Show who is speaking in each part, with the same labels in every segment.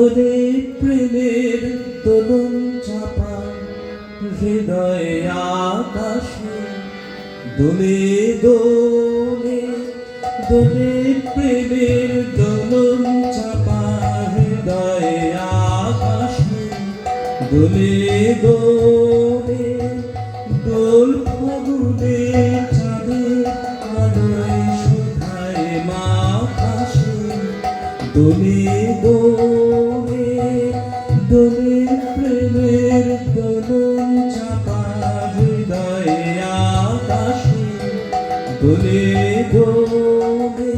Speaker 1: দোলে প্রেমের দোলন চাপা হৃদয়ে আকাশে দোলে দোলে দোলে প্রেমের দোলন চাপা হৃদয়ে আকাশে দোলে দোলে দোল ফাগুনে চাঁদের আলোয় শোভায় মাখাসে দোলে দোলে দোলে প্রেমের দোলন চাপা হৃদয়ে আকাশে দোলে দোলে।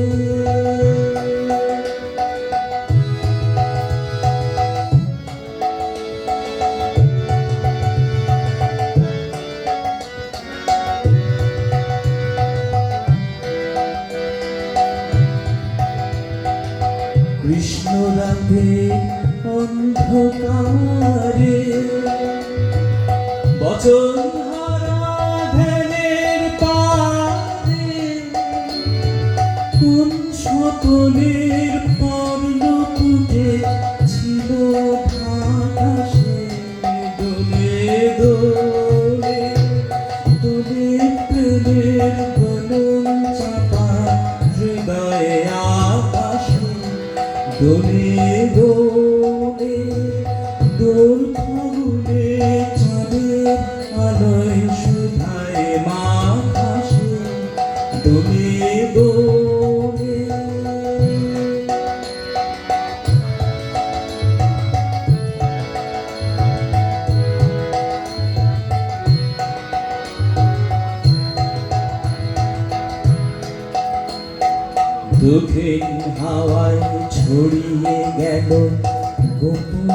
Speaker 1: কৃষ্ণ রাতে অন্ধকারে বচন হারা ধ্যানের পারে কোন সকলের পর্ণপুটে ছিল ভাটাসে দোলে দোলে দোলে প্রেমের দোলন চাপা হৃদয়ে আকাশে দোলে দোলে দোল ফাগুনে চাঁদের আলোয় শোভায় মাখাসে দোলে দোলে। দক্ষিণ হাওয়ায় ছড়িয়ে গেল গোপন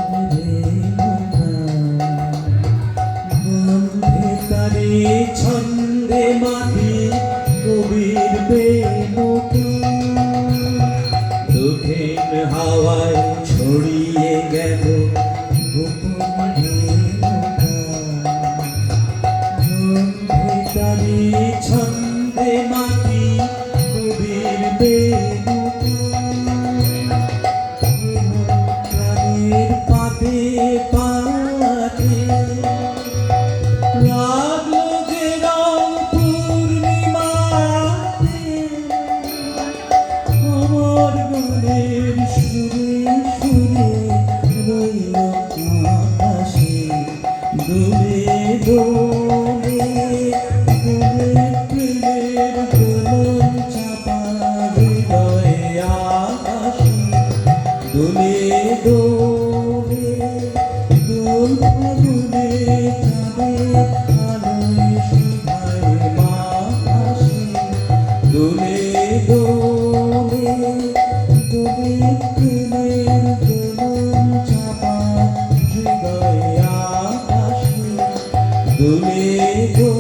Speaker 1: গন্ধে তারে ছন্দে মাটি কবির বেণুটা দক্ষিণ হাওয়ায় ছড়িয়ে গেল গোপন গন্ধে তারে ছন্দে মাটি কবির প্রাণের পাতে পাতে লাগলো যে রং পূর্ণিমাতে আমার গানের সুরে সুরে রইল আকাশে দোলে দোলে দোলে প্রেমের দোলন চাপা হৃদয়ে আকাশে দোলে দোলে দোল ফাগুনে চাঁদের আলোয় শোভায় মাখাসে দোলে দোলে দোলে প্রেমের দোলন চাপা হৃদয়ে আকাশে দোলে দোলে।